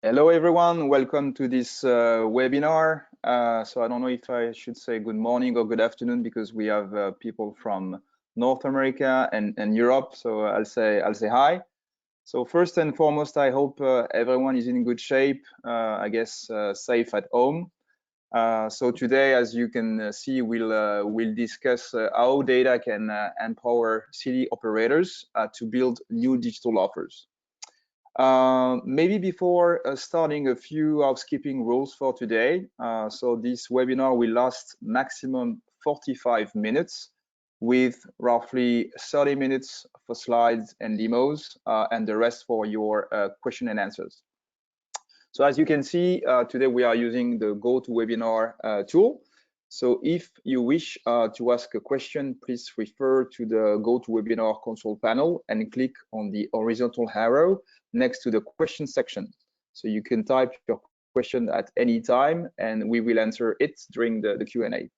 Hello, everyone. Welcome to this webinar. So I don't know if I should say good morning or good afternoon because we have people from North America and Europe. So I'll say hi. So first and foremost, I hope everyone is in good shape. I guess safe at home. So today, as you can see, we'll discuss how data can empower city operators to build new digital offers. Maybe before starting, a few housekeeping rules for today. So this webinar will last maximum 45 minutes with roughly 30 minutes for slides and demos and the rest for your question and answers. So as you can see, today we are using the GoToWebinar tool. So if you wish to ask a question, please refer to the GoToWebinar console panel and click on the horizontal arrow next to the question section. So you can type your question at any time and we will answer it during the Q&A.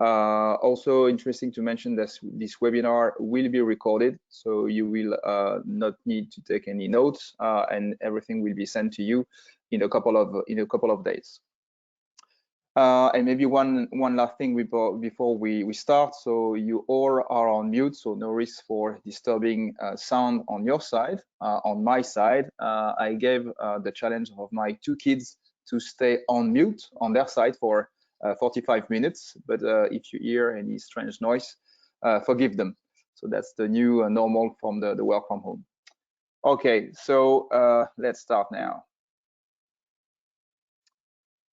Also interesting to mention that this webinar will be recorded, so you will not need to take any notes and everything will be sent to you in a couple of days. And maybe one last thing before we start. So you all are on mute, so no risk for disturbing sound on your side. On my side, I gave the challenge of my two kids to stay on mute on their side for 45 minutes. But if you hear any strange noise, forgive them. So that's the new normal from the work from home. Okay, so let's start now.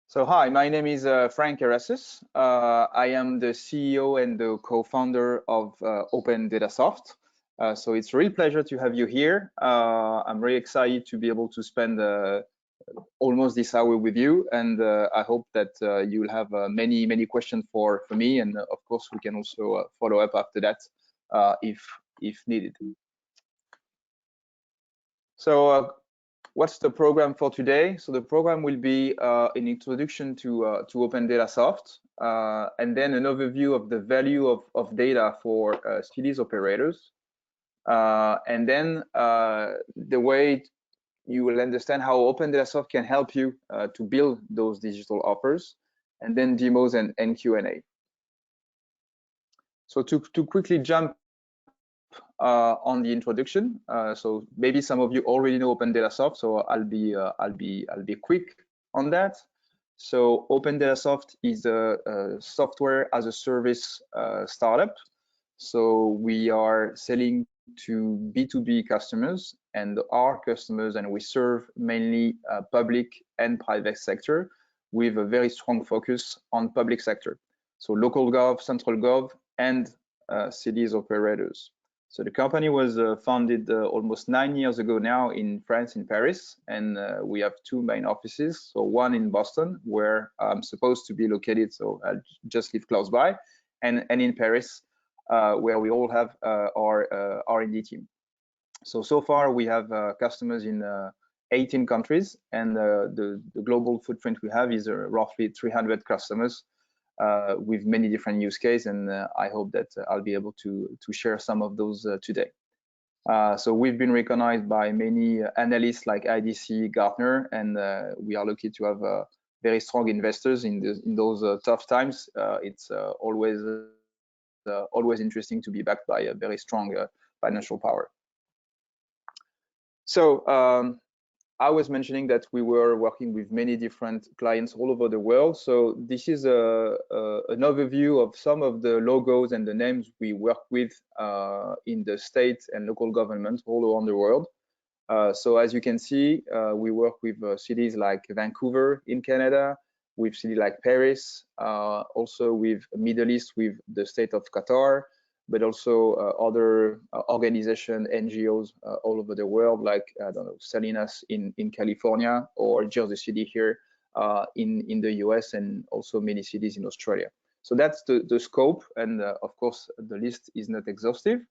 So hi, my name is Frank Erasus. I am the CEO and the co-founder of Opendatasoft. So it's a real pleasure to have you here. I'm really excited to be able to spend almost this hour with you, and I hope that you will have many questions for me, and of course we can also follow up after that if needed. So what's the program for today? So the program will be an introduction to Opendatasoft, and then an overview of the value of data for cities operators, and then the way you will understand how Opendatasoft can help you to build those digital offers, and then demos and Q&A. So to quickly jump on the introduction, so maybe some of you already know Opendatasoft, so I'll be quick on that. So Opendatasoft is a software as a service startup. So we are selling to B2B customers and our customers, and we serve mainly public and private sector with a very strong focus on public sector. So local gov, central gov, and cities operators. So the company was founded almost 9 years ago now in France, in Paris, and we have two main offices. So one in Boston, where I'm supposed to be located, so I'll just live close by, and in Paris, where we all have our R&D team. So far we have customers in 18 countries, and the global footprint we have is roughly 300 customers with many different use cases, and I hope that I'll be able to share some of those today. So we've been recognized by many analysts like IDC, Gartner, and we are lucky to have very strong investors in those tough times. It's always interesting to be backed by a very strong financial power. So I was mentioning that we were working with many different clients all over the world. So this is an overview of some of the logos and the names we work with in the state and local governments all around the world. So as you can see, we work with cities like Vancouver in Canada, with cities like Paris, also with Middle East, with the state of Qatar, but also other organizations, NGOs all over the world, like, I don't know, Salinas in California, or Jersey City here in the US, and also many cities in Australia. So that's the scope, and of course, the list is not exhaustive.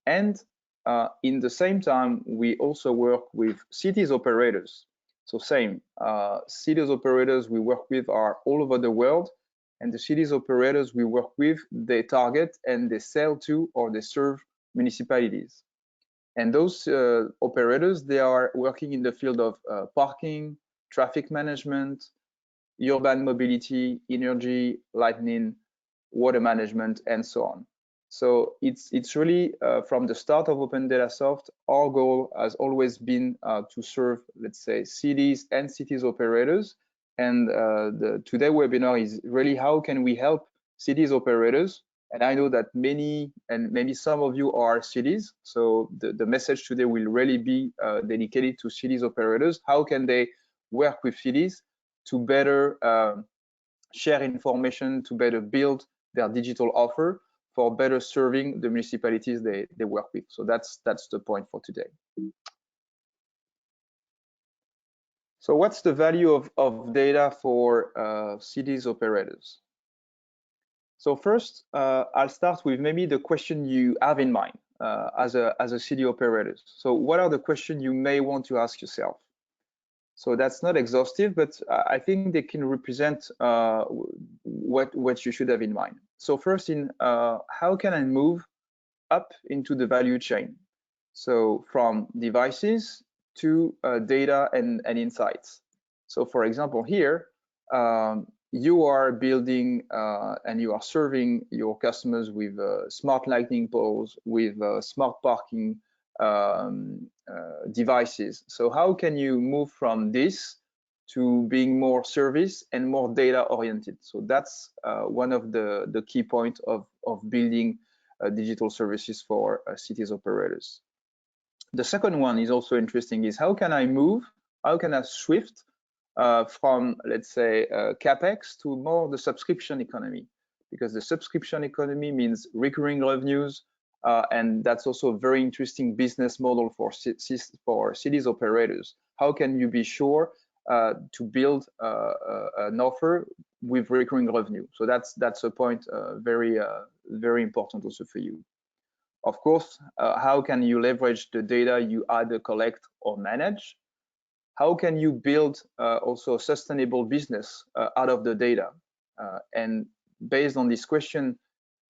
And in the same time, we also work with cities operators. So same, cities operators we work with are all over the world, and the cities operators we work with, they target and they sell to or they serve municipalities. And those operators, they are working in the field of parking, traffic management, urban mobility, energy, lighting, water management, and so on. So it's really from the start of Opendatasoft, our goal has always been to serve, let's say, cities and cities operators. And today's webinar is really how can we help cities operators. And I know that many and maybe some of you are cities. So the message today will really be dedicated to cities operators. How can they work with cities to better share information, to better build their digital offer for better serving the municipalities they work with. So that's the point for today. So what's the value of data for cities operators? So first, I'll start with maybe the question you have in mind as a city operator. So what are the questions you may want to ask yourself? So that's not exhaustive, but I think they can represent what you should have in mind. So first, how can I move up into the value chain? So from devices to data and insights. So for example, here, you are building and you are serving your customers with smart lighting poles, with smart parking devices. So how can you move from this to being more service and more data oriented? So that's one of the key points of building digital services for cities operators. The second one is also interesting, is how can I shift from, let's say, CapEx to more the subscription economy? Because the subscription economy means recurring revenues, and that's also a very interesting business model for cities operators. How can you be sure to build an offer with recurring revenue? So that's a point very important also for you. Of course, how can you leverage the data you either collect or manage? How can you build also a sustainable business out of the data? And based on this question,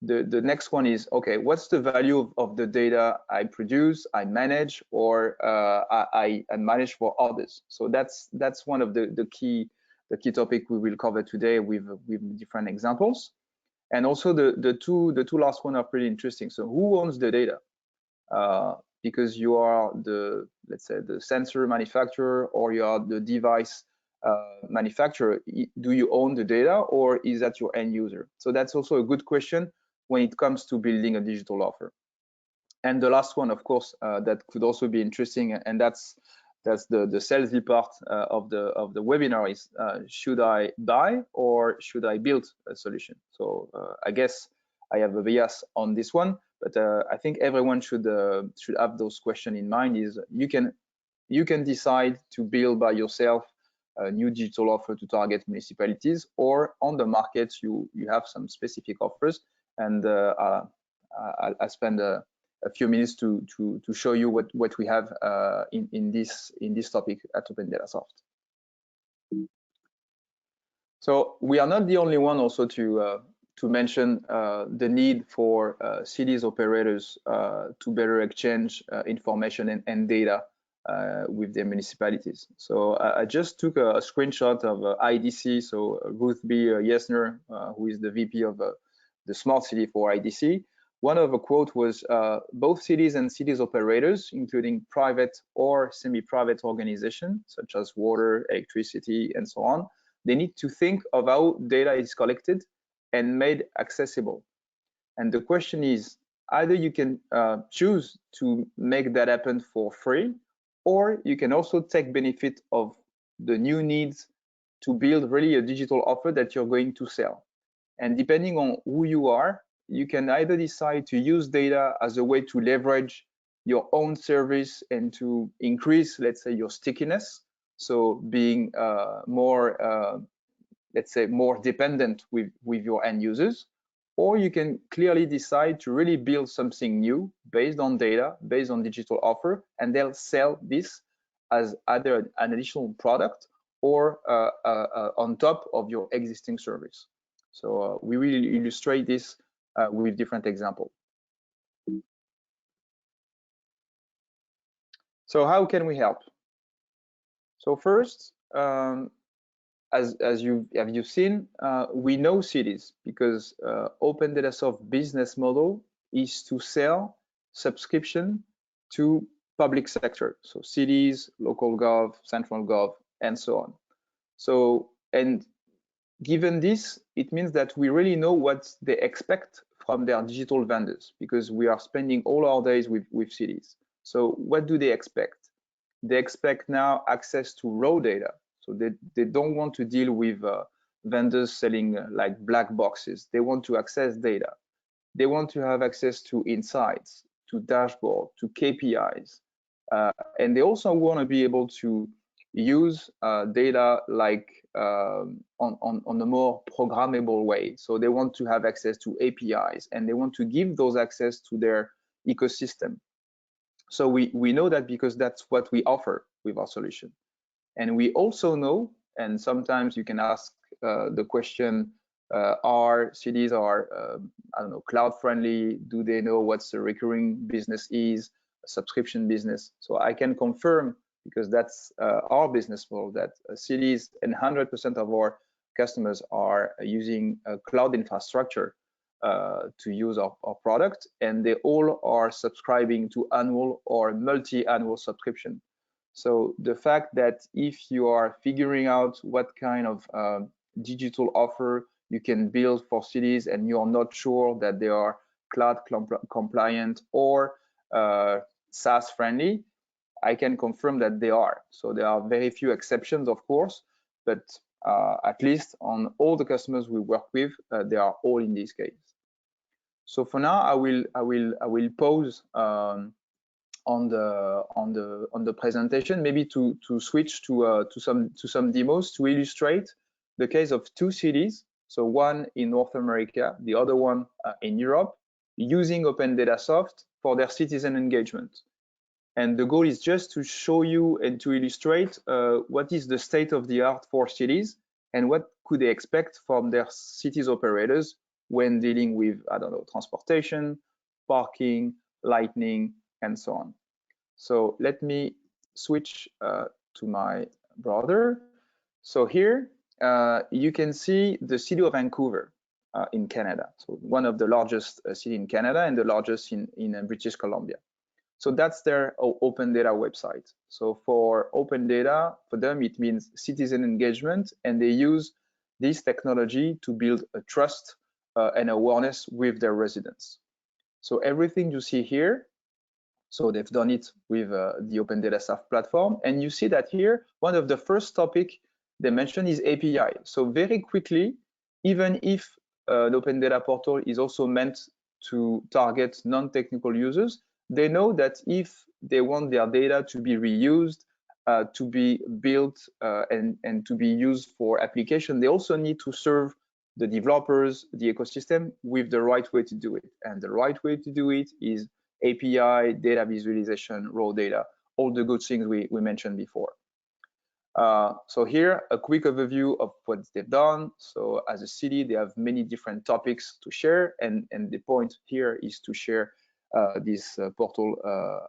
the next one is, okay, what's the value of the data I produce, I manage, or I manage for others? So that's one of the key topic we will cover today with different examples. And also the two last one are pretty interesting. So who owns the data? Because you are let's say the sensor manufacturer, or you are the device manufacturer. Do you own the data, or is that your end user? So that's also a good question when it comes to building a digital offer. And the last one, of course, that could also be interesting, and that's the salesy part of the webinar is, should I buy or should I build a solution? So I guess I have a bias on this one, but I think everyone should have those questions in mind. Is you can decide to build by yourself a new digital offer to target municipalities, or on the market you have some specific offers, and I'll spend a few minutes to show you what we have in this topic at Opendatasoft. So we are not the only one also to mention the need for cities operators to better exchange information and data with their municipalities. So I just took a screenshot of IDC, so Ruth B. Yesner, who is the VP of the Smart City for IDC. One of the quote was, both cities and cities operators, including private or semi-private organizations, such as water, electricity, and so on, they need to think of how data is collected and made accessible. And the question is, either you can choose to make that happen for free, or you can also take benefit of the new needs to build really a digital offer that you're going to sell. And depending on who you are, you can either decide to use data as a way to leverage your own service and to increase, let's say, your stickiness. So being more, let's say, more dependent with your end users. Or you can clearly decide to really build something new based on data, based on digital offer, and they'll sell this as either an additional product or on top of your existing service. So we will illustrate this with different examples. So how can we help? So first, as you've seen, we know cities because Opendatasoft business model is to sell subscription to public sector, so cities, local gov, central gov, and so on. So, and given this, it means that we really know what they expect from their digital vendors because we are spending all our days with cities. So what do they expect? They expect now access to raw data. So they don't want to deal with vendors selling like black boxes. They want to access data. They want to have access to insights, to dashboard, to KPIs. And they also want to be able to use data like on a more programmable way. So they want to have access to APIs and they want to give those access to their ecosystem. So we know that because that's what we offer with our solution. And we also know, and sometimes you can ask the question, are cities I don't know, cloud friendly? Do they know what the recurring business is, a subscription business? So I can confirm, because that's our business model, that cities and 100% of our customers are using a cloud infrastructure to use our product, and they all are subscribing to annual or multi-annual subscription. So the fact that if you are figuring out what kind of digital offer you can build for cities and you're not sure that they are cloud compliant or SaaS friendly, I can confirm that they are. So there are very few exceptions, of course, but at least on all the customers we work with, they are all in this case. So for now, I will pause on the presentation, maybe to switch to some demos to illustrate the case of two cities. So one in North America, the other one in Europe, using Opendatasoft for their citizen engagement. And the goal is just to show you and to illustrate what is the state of the art for cities and what could they expect from their cities operators when dealing with, I don't know, transportation, parking, lighting, and so on. So let me switch to my browser. So here you can see the city of Vancouver in Canada. So one of the largest city in Canada and the largest in British Columbia. So that's their open data website. So for open data, for them, it means citizen engagement, and they use this technology to build a trust and awareness with their residents. So everything you see here, so they've done it with the Opendatasoft platform. And you see that here, one of the first topic they mentioned is API. So very quickly, even if the Open Data Portal is also meant to target non-technical users, they know that if they want their data to be reused, to be built and to be used for application, they also need to serve the developers, the ecosystem with the right way to do it. And the right way to do it is API, data visualization, raw data, all the good things we mentioned before. So here, a quick overview of what they've done. So as a city, they have many different topics to share, and the point here is to share this portal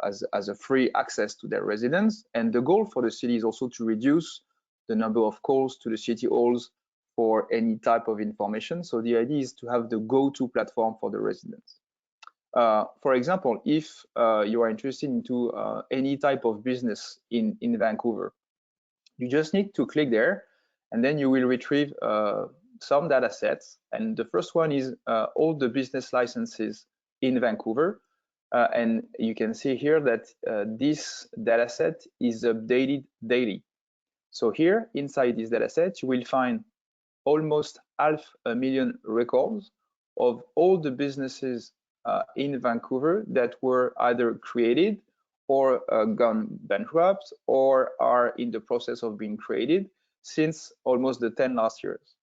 as a free access to their residents. And the goal for the city is also to reduce the number of calls to the city halls for any type of information. So the idea is to have the go-to platform for the residents. For example, if you are interested into any type of business in Vancouver, you just need to click there, and then you will retrieve some data sets. And the first one is all the business licenses in Vancouver. And you can see here that this data set is updated daily. So here, inside this data set, you will find almost 500,000 records of all the businesses in Vancouver that were either created or gone bankrupt or are in the process of being created since almost the 10 last years.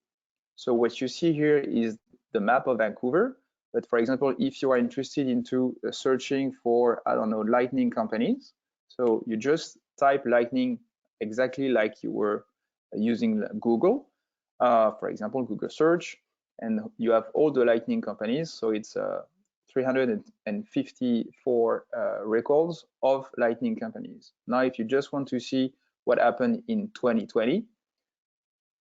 So what you see here is the map of Vancouver. But for example, if you are interested into searching for, I don't know, lighting companies, so you just type lighting exactly like you were using Google, for example, Google search, and you have all the lighting companies. So it's 354 records of lighting companies. Now, if you just want to see what happened in 2020.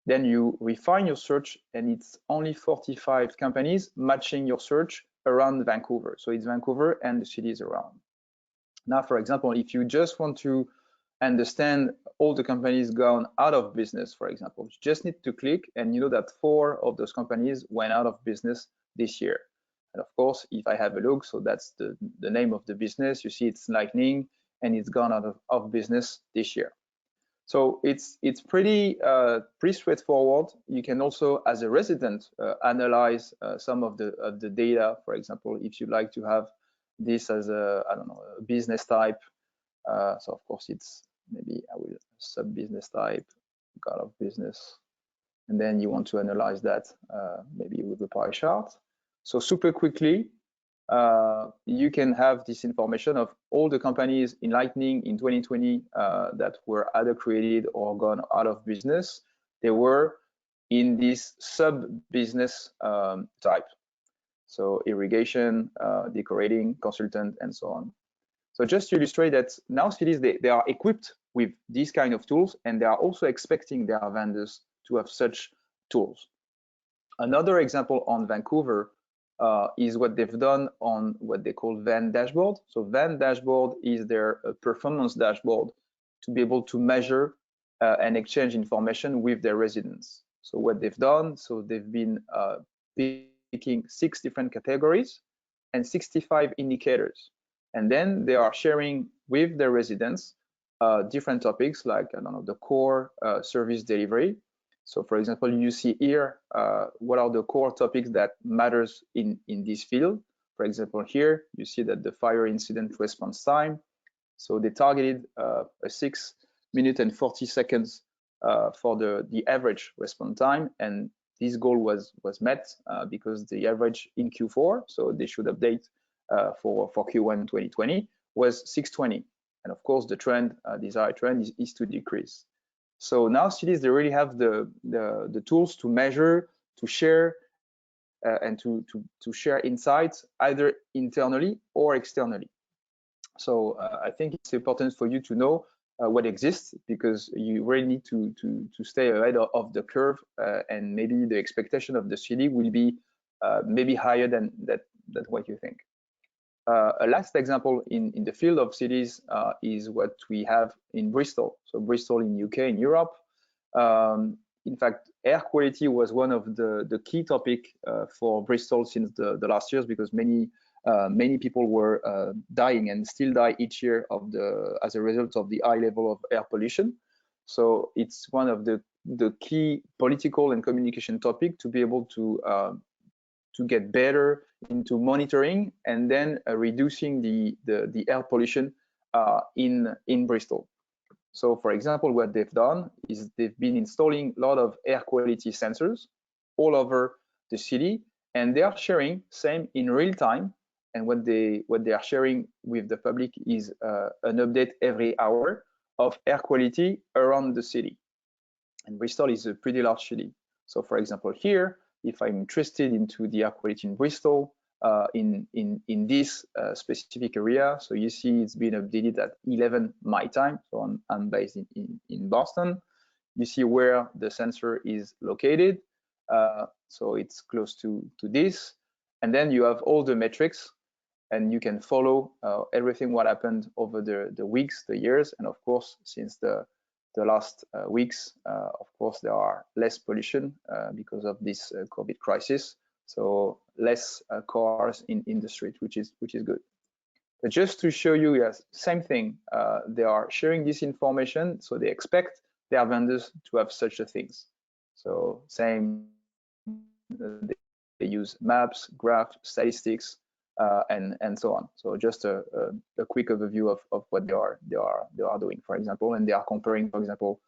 Then you refine your search, and it's only 45 companies matching your search around Vancouver. So it's Vancouver and the cities around. Now, for example, if you just want to understand all the companies gone out of business, for example, you just need to click, and you know that 4 of those companies went out of business this year. And of course, if I have a look, so that's the name of the business. You see it's Lightning, and it's gone out of business this year. So it's pretty straightforward. You can also, as a resident, analyze some of the data. For example, if you like to have this as a, I don't know, a business type. So of course it's maybe I will sub business type, out of business, and then you want to analyze that maybe with a pie chart. So super quickly, you can have this information of all the companies in Lightning in 2020 that were either created or gone out of business. They were in this sub-business type. So irrigation, decorating, consultant, and so on. So just to illustrate that now cities, they are equipped with these kind of tools, and they are also expecting their vendors to have such tools. Another example on Vancouver is what they've done on what they call Van Dashboard. So Van Dashboard is their performance dashboard to be able to measure and exchange information with their residents. So what they've done, so they've been picking 6 different categories and 65 indicators. And then they are sharing with their residents different topics like, I don't know, the core service delivery. So for example, you see here, what are the core topics that matters in this field. For example, here, you see that the fire incident response time. So they targeted a 6 minutes and 40 seconds for the average response time. And this goal was met because the average in Q4, so they should update for Q1 2020, was 6:20. And of course, the trend, desired trend is to decrease. So now cities, they really have the tools to measure, to share, and to share insights either internally or externally. So I think it's important for you to know what exists, because you really need to stay ahead of the curve, and maybe the expectation of the city will be maybe higher than what you think. A last example in the field of cities is what we have in Bristol. So Bristol in UK, in Europe. In fact, air quality was one of the key topic for Bristol since the last years, because many people were dying and still die each year as a result of the high level of air pollution. So it's one of the key political and communication topic to be able to get better into monitoring and then reducing the air pollution in Bristol. So for example, what they've done is they've been installing a lot of air quality sensors all over the city, and they are sharing same in real time. And what they are sharing with the public is an update every hour of air quality around the city. And Bristol is a pretty large city. So for example, here, if I'm interested into the air quality in Bristol, in this specific area, so you see it's been updated at 11 my time. So I'm based in Boston. You see where the sensor is located. So it's close to this. And then you have all the metrics, and you can follow everything what happened over the weeks, the years, and of course, since the last weeks, of course, there are less pollution because of this COVID crisis. So less cars in the street, which is good. But just to show you, yes, same thing. They are sharing this information, so they expect their vendors to have such a things. So same, they use maps, graphs, statistics, and so on. So just a quick overview of what they are doing, for example, and they are comparing, for example,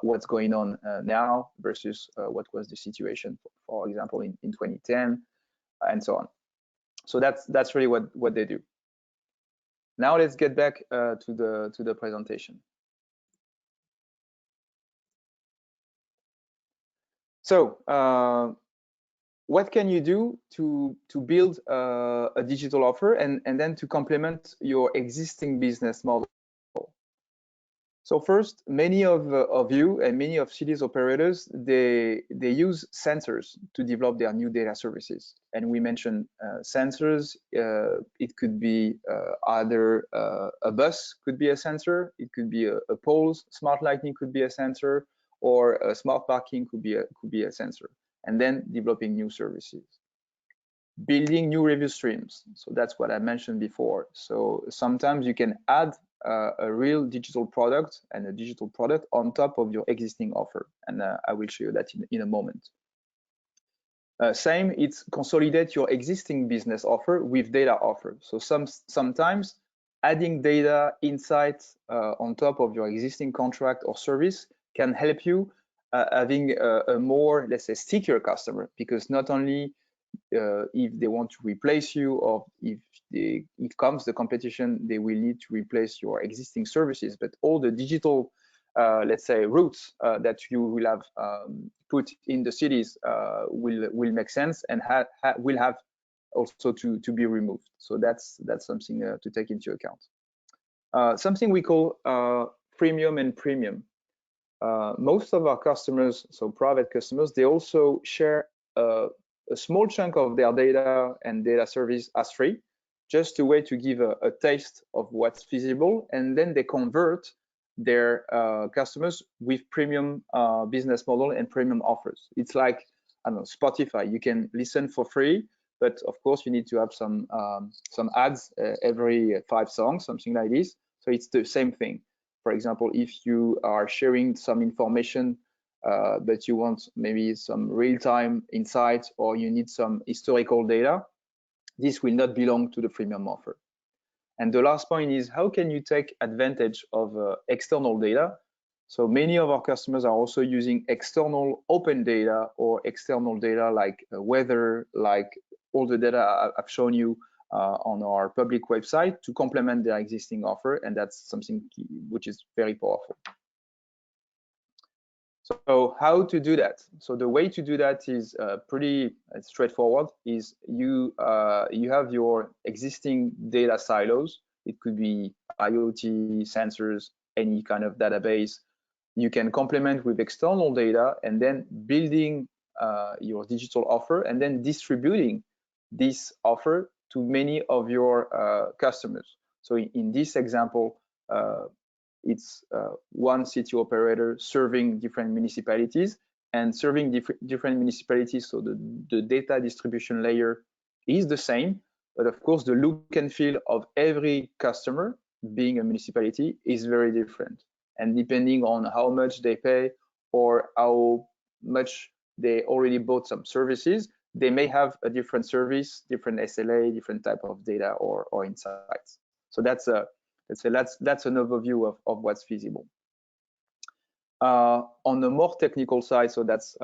what's going on now versus what was the situation, for example, in 2010, and so on. So that's really what they do. Now let's get back to the presentation. So what can you do to build a digital offer and then to complement your existing business model? So first, many of you and many of cities operators, they use sensors to develop their new data services. And we mentioned sensors. It could be either a bus could be a sensor, it could be a poles, smart lighting could be a sensor, or a smart parking could be a sensor. And then developing new services. Building new review streams. So that's what I mentioned before. So sometimes you can add a real digital product and a digital product on top of your existing offer. And I will show you that in a moment. Same, it's consolidate your existing business offer with data offer. So sometimes adding data insights on top of your existing contract or service can help you having a more, let's say, stickier customer, because not only if they want to replace you, or if it comes the competition, they will need to replace your existing services, but all the digital, let's say, routes that you will have put in the cities will make sense and will have also to be removed. So that's something to take into account. Something we call freemium and premium. Most of our customers, so private customers, they also share a small chunk of their data and data service as free, just a way to give a taste of what's feasible, and then they convert their customers with premium business model and premium offers. It's like, I don't know, Spotify. You can listen for free, but of course you need to have some ads every 5 songs, something like this. So it's the same thing. For example, if you are sharing some information, but you want maybe some real-time insights, or you need some historical data, this will not belong to the freemium offer. And the last point is, how can you take advantage of external data? So many of our customers are also using external open data, or external data like weather, like all the data I've shown you on our public website, to complement their existing offer, and that's something which is very powerful. So how to do that? So the way to do that is pretty straightforward. Is you have your existing data silos. It could be IoT, sensors, any kind of database. You can complement with external data, and then building your digital offer, and then distributing this offer to many of your customers. So in this example, it's one city operator serving different municipalities, and serving different municipalities. So the data distribution layer is the same, but of course the look and feel of every customer, being a municipality, is very different. And depending on how much they pay, or how much they already bought some services, they may have a different service, different SLA, different type of data or insights. So that's an overview of what's feasible. On the more technical side, so that's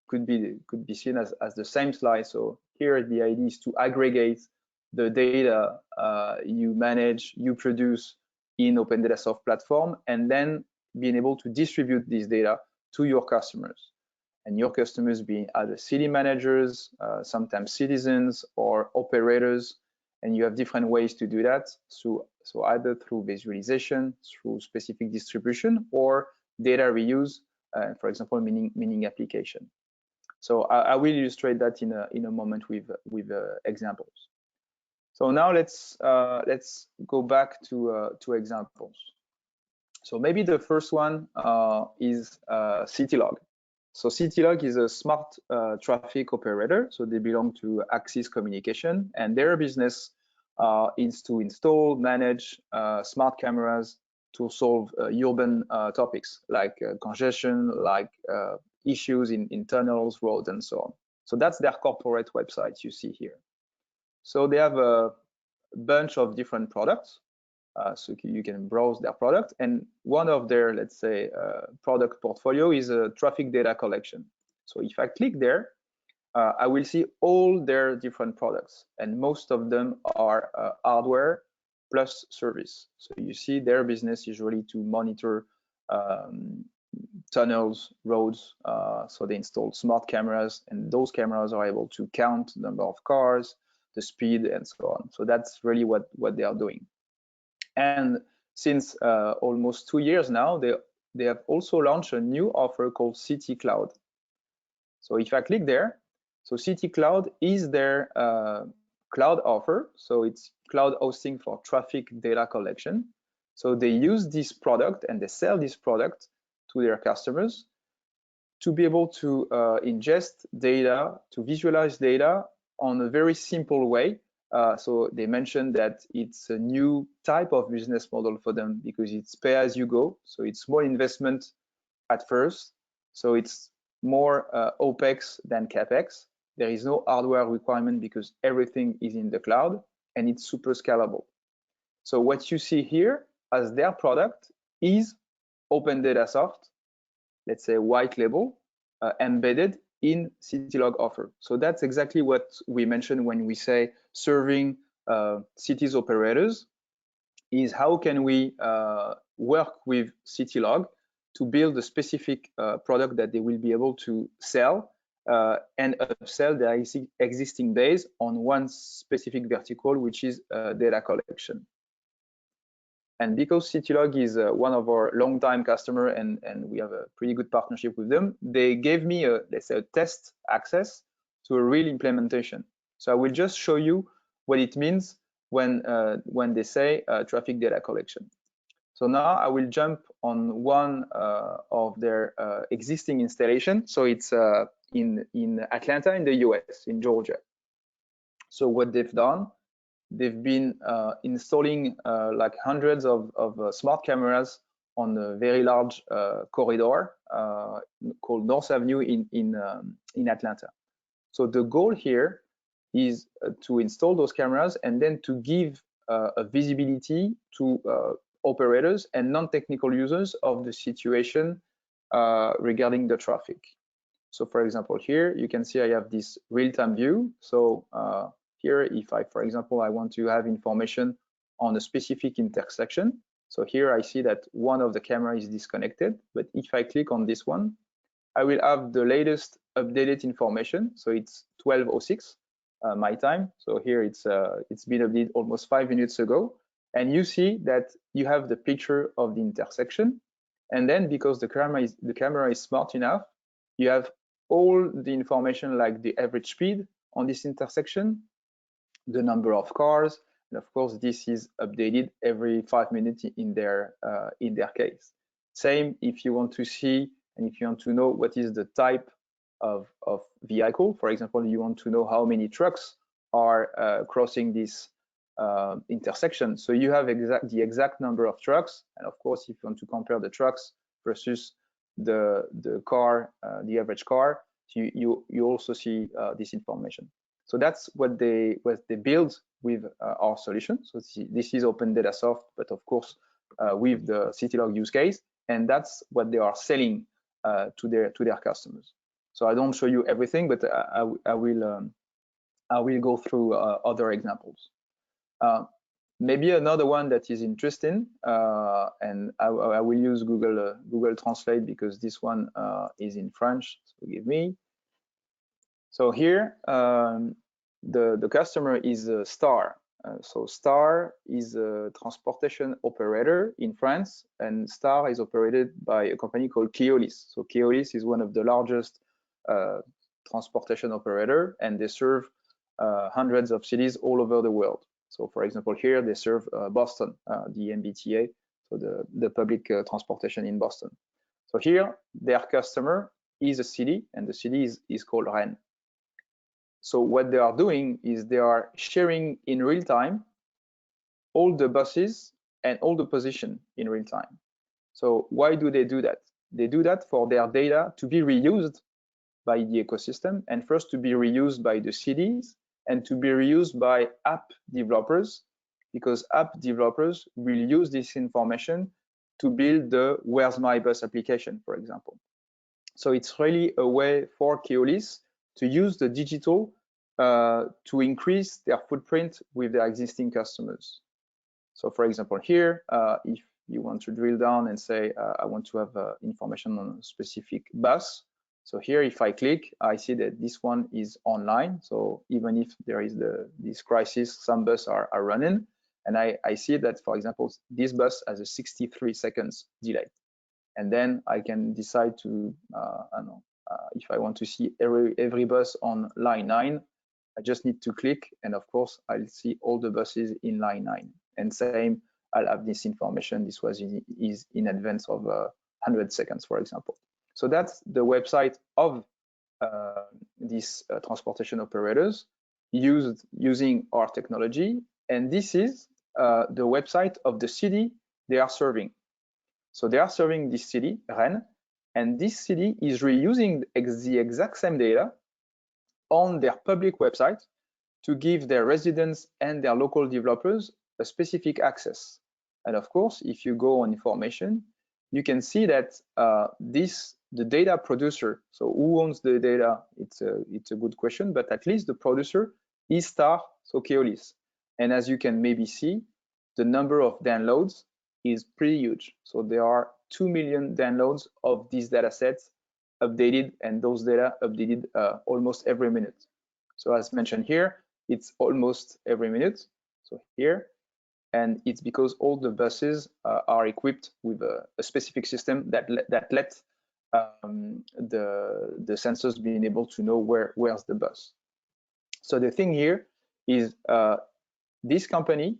could be seen as the same slide. So here the idea is to aggregate the data you manage, you produce in Opendatasoft platform, and then being able to distribute this data to your customers. And your customers being either city managers, sometimes citizens, or operators. And you have different ways to do that. So either through visualization, through specific distribution, or data reuse, for example, meaning application. So I will illustrate that in a moment with examples. So now let's go back to examples. So maybe the first one is Citylog. So Citylog is a smart traffic operator. So they belong to Axis Communication, and their business is to install, manage smart cameras to solve urban topics like congestion, like issues in tunnels, roads, and so on. So that's their corporate website you see here. So they have a bunch of different products. So you can browse their product, and one of their, let's say, product portfolio is a traffic data collection. So if I click there, I will see all their different products, and most of them are hardware plus service. So you see their business usually to monitor tunnels, roads. So they install smart cameras, and those cameras are able to count the number of cars, the speed, and so on. So that's really what they are doing. And since almost 2 years now, they have also launched a new offer called Citylog. So if I click there, so Citylog is their cloud offer. So it's cloud hosting for traffic data collection. So they use this product and they sell this product to their customers to be able to ingest data, to visualize data on a very simple way. So they mentioned that it's a new type of business model for them because it's pay as you go. So it's more investment at first. So it's more OPEX than CAPEX. There is no hardware requirement because everything is in the cloud and it's super scalable. So what you see here as their product is Opendatasoft, let's say white label, embedded in Citylog offer. So that's exactly what we mentioned when we say serving cities operators, is how can we work with Citylog to build a specific product that they will be able to sell and upsell their existing base on one specific vertical, which is data collection. And because Citylog is one of our long-time customer and we have a pretty good partnership with them, they gave me let's say a test access to a real implementation. So I will just show you what it means when they say traffic data collection. So now I will jump on one of their existing installation. So it's in Atlanta in the US, in Georgia. So what they've done, they've been installing like hundreds of smart cameras on a very large corridor called North Avenue in Atlanta. So the goal here is to install those cameras and then to give a visibility to operators and non-technical users of the situation regarding the traffic. So for example, here you can see I have this real-time view. So here, if I, for example, I want to have information on a specific intersection. So here I see that one of the camera is disconnected, but if I click on this one, I will have the latest updated information. So it's 12:06 my time. So here it's been updated almost 5 minutes ago. And you see that you have the picture of the intersection. And then because the camera is smart enough, you have all the information like the average speed on this intersection, the number of cars, and of course this is updated every 5 minutes in their case. Same if you want to see and if you want to know what is the type of vehicle. For example, you want to know how many trucks are crossing this intersection. So you have the exact number of trucks, and of course if you want to compare the trucks versus the car, the average car, you also see this information. So that's what they build with our solution. So this is Opendatasoft, but of course with the Citylog use case, and that's what they are selling to their customers. So I don't show you everything, but I will go through other examples. Maybe another one that is interesting, and I will use Google Translate because this one is in French. So forgive me. So here, the customer is Star. So Star is a transportation operator in France, and Star is operated by a company called Keolis. So Keolis is one of the largest transportation operator, and they serve hundreds of cities all over the world. So for example, here they serve Boston, the MBTA, so the public transportation in Boston. So here, their customer is a city, and the city is called Rennes. So what they are doing is they are sharing in real time all the buses and all the position in real time. So why do they do that? They do that for their data to be reused by the ecosystem, and first to be reused by the cities and to be reused by app developers, because app developers will use this information to build the Where's My Bus application, for example. So it's really a way for Keolis to use the digital to increase their footprint with their existing customers. So for example, here, if you want to drill down and say, I want to have information on a specific bus. So here, if I click, I see that this one is online. So even if there is this crisis, some buses are running. And I see that, for example, this bus has a 63 seconds delay. And then I can decide to, I don't know, if I want to see every bus on line 9, I just need to click, and of course, I'll see all the buses in line 9. And same, I'll have this information. This is in advance of 100 seconds, for example. So that's the website of these transportation operators using our technology. And this is the website of the city they are serving. So they are serving this city, Rennes, and this city is reusing the exact same data on their public website to give their residents and their local developers a specific access. And of course, if you go on information, you can see that the data producer, so who owns the data, it's a good question, but at least the producer is Star, so Keolis. And as you can maybe see, the number of downloads is pretty huge. So there are 2 million downloads of these data sets updated, and those data updated almost every minute. So as mentioned here, it's almost every minute. So here, and it's because all the buses are equipped with a specific system that lets the sensors being able to know where's the bus. So the thing here is this company,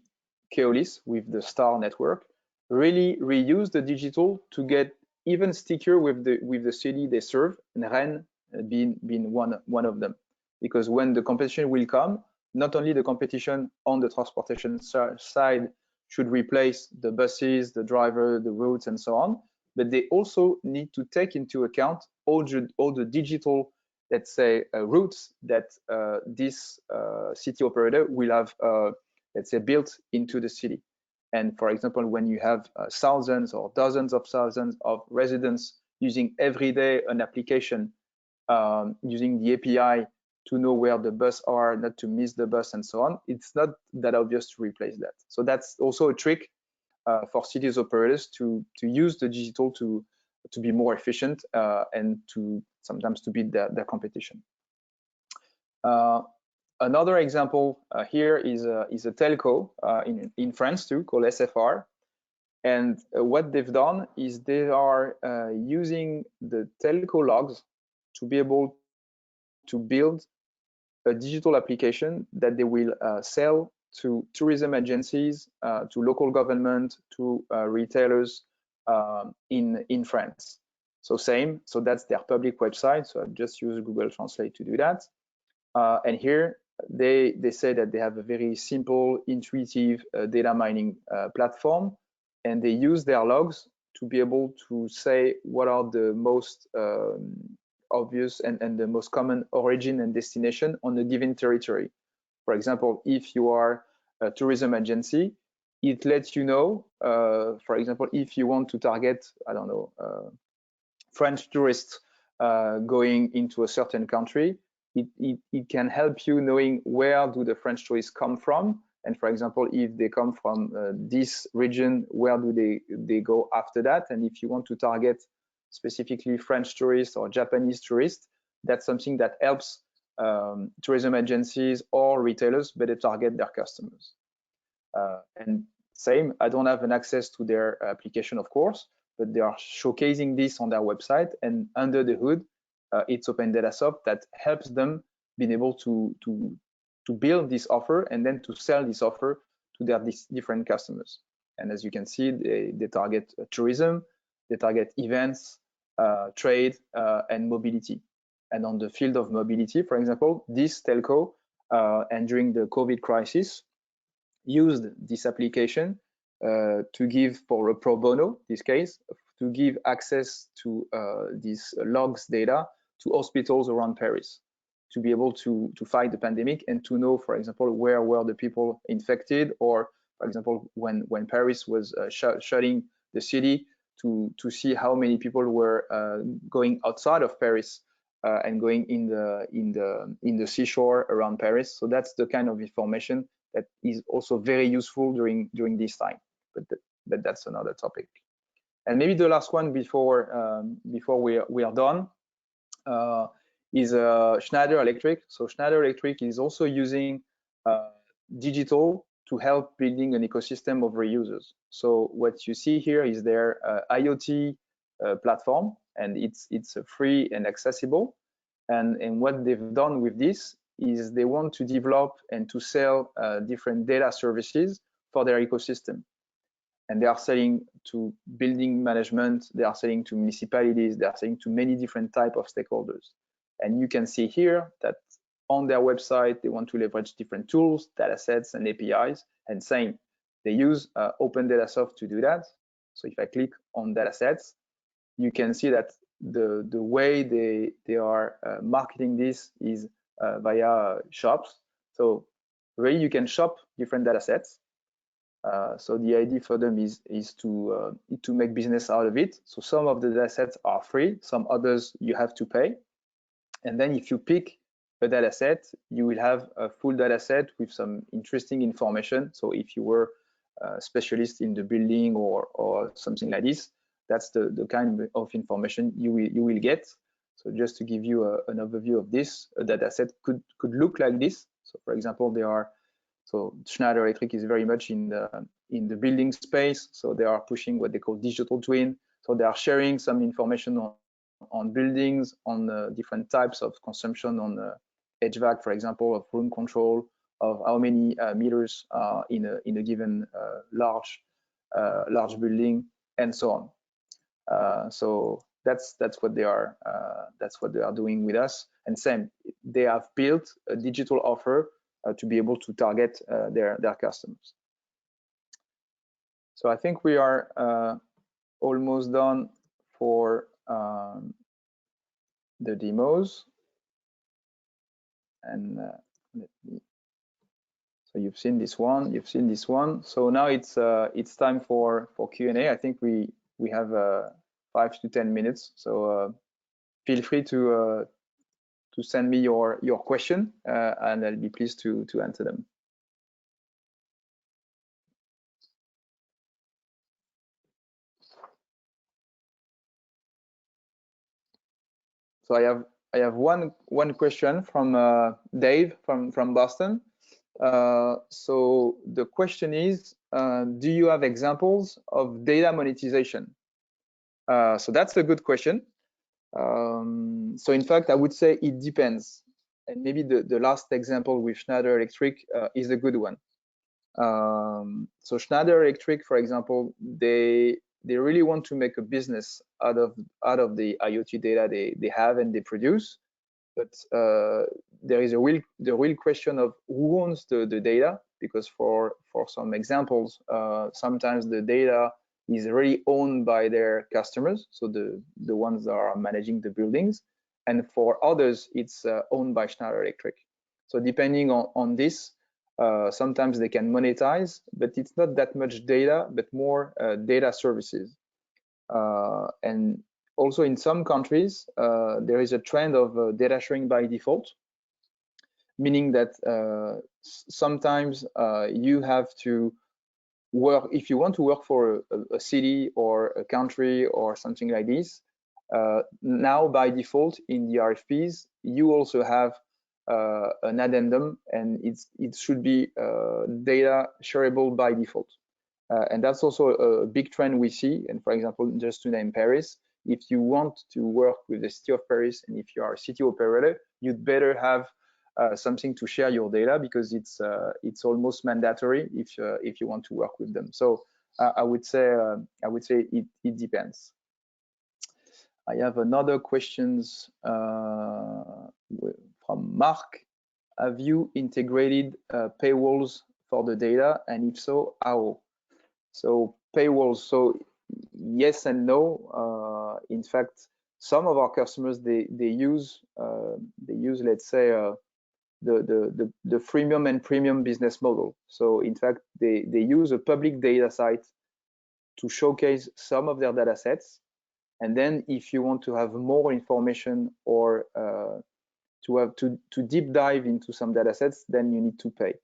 Keolis, with the Star network, really reuse the digital to get even stickier with the city they serve, and Rennes being one of them. Because when the competition will come, not only the competition on the transportation side should replace the buses, the driver, the routes, and so on, but they also need to take into account all the digital, let's say, routes that this city operator will have, let's say, built into the city. And for example, when you have thousands or dozens of thousands of residents using every day an application, using the API to know where the bus are, not to miss the bus, and so on, it's not that obvious to replace that. So that's also a trick for cities operators to use the digital to be more efficient and to sometimes to beat their competition. Another example here is a telco in France too, called SFR. And what they've done is they are using the telco logs to be able to build a digital application that they will sell to tourism agencies, to local government, to retailers in France. So same, so that's their public website. So I've just used Google Translate to do that. And here they say that they have a very simple, intuitive data mining platform, and they use their logs to be able to say what are the most obvious and the most common origin and destination on a given territory. For example, if you are a tourism agency, it lets you know, for example, if you want to target, I don't know, French tourists going into a certain country, it can help you knowing where do the French tourists come from. And for example, if they come from this region, where do they go after that? And if you want to target specifically French tourists or Japanese tourists, that's something that helps tourism agencies or retailers better target their customers. And same, I don't have an access to their application, of course, but they are showcasing this on their website, and under the hood, it's Opendatasoft that helps them being able to build this offer and then to sell this offer to their different customers. And as you can see, they target tourism, they target events, trade, and mobility. And on the field of mobility, for example, this telco, and during the COVID crisis, used this application to give, for a pro bono, this case, to give access to these logs data to hospitals around Paris, to be able to fight the pandemic and to know, for example, where were the people infected, or for example, when Paris was shutting the city, to see how many people were going outside of Paris and going in the seashore around Paris. So that's the kind of information that is also very useful during this time. But that's another topic. And maybe the last one before we are done is Schneider Electric. So Schneider Electric is also using digital to help building an ecosystem of reusers. So what you see here is their IoT platform, and it's free and accessible. And what they've done with this is they want to develop and to sell different data services for their ecosystem. And they are selling to building management, they are selling to municipalities, they are selling to many different types of stakeholders. And you can see here that on their website, they want to leverage different tools, data sets, and APIs. And same, they use Opendatasoft to do that. So if I click on data sets, you can see that the way they are marketing this is via shops. So really, you can shop different data sets. So the idea for them is to make business out of it. So some of the data sets are free, some others you have to pay. And then if you pick a data set, you will have a full data set with some interesting information. So if you were a specialist in the building or something like this, that's the kind of information you will get. So just to give you an overview of this, a data set could look like this. So for example, so Schneider Electric is very much in the building space. So they are pushing what they call digital twin. So they are sharing some information on buildings, on different types of consumption, on HVAC, for example, of room control, of how many meters in a given large building, and so on. So that's what they are doing with us. And same, they have built a digital offer to be able to target their customers. So I think we are almost done for the demos. And so you've seen this one. So now it's time for Q&A. I think we have 5 to 10 minutes. So feel free to send me your question, and I'll be pleased to answer them. So I have one question from Dave from Boston. So the question is, do you have examples of data monetization? So that's a good question. So in fact, I would say it depends. And maybe the last example with Schneider Electric is a good one. So Schneider Electric, for example, they really want to make a business out of the IoT data they have and they produce. But there is the real question of who owns the data, because for some examples, sometimes the data is really owned by their customers, so the ones that are managing the buildings, and for others it's owned by Schneider Electric. So depending on this, sometimes they can monetize, but it's not that much data, but more data services. And also in some countries, there is a trend of data sharing by default, meaning that sometimes you have to work, if you want to work for a city or a country or something like this, now by default in the RFPs, you also have an addendum, and it should be data shareable by default. And that's also a big trend we see. And for example, just to name Paris, if you want to work with the city of Paris, and if you are a city operator, you'd better have something to share your data, because it's almost mandatory if you want to work with them. So I would say it depends. I have another questions from Mark. Have you integrated paywalls for the data, and if so, how? So paywalls, so yes and no. In fact, some of our customers they use let's say the freemium and premium business model. So in fact, they use a public data site to showcase some of their data sets, and then if you want to have more information or to deep dive into some data sets, then you need to pay.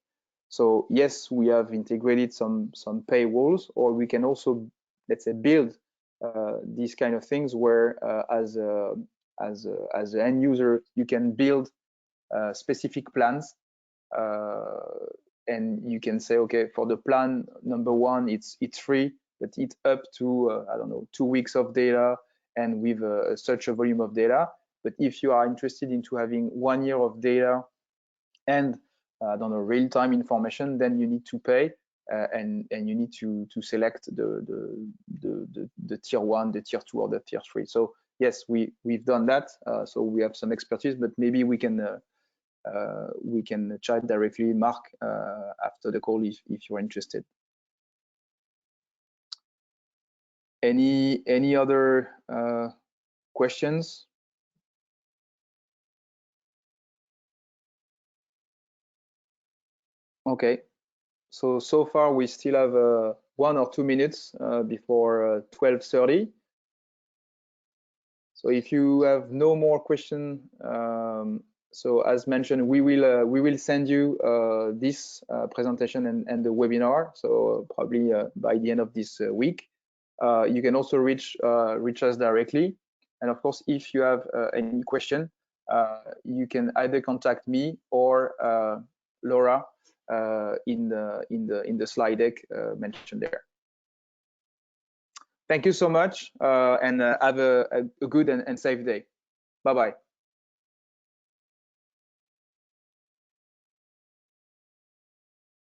So yes, we have integrated some paywalls, or we can also, let's say, build these kind of things where as an end user you can build specific plans, and you can say, okay, for the plan number 1, it's free, but it's up to I don't know, 2 weeks of data and with such a volume of data. But if you are interested into having 1 year of data and I don't know, real-time information, then you need to pay and you need to select the tier 1, the tier 2, or the tier 3. So yes, we've done that. So we have some expertise, but maybe we can chat directly, Mark, after the call if you're interested. Any other questions? Okay, so far we still have 1 or 2 minutes before 12:30. So if you have no more question, so as mentioned, we will send you this presentation and the webinar. So probably by the end of this week. You can also reach us directly, and of course, if you have any question, you can either contact me or Laura in the slide deck mentioned there. Thank you so much, and have a good and safe day. Bye-bye.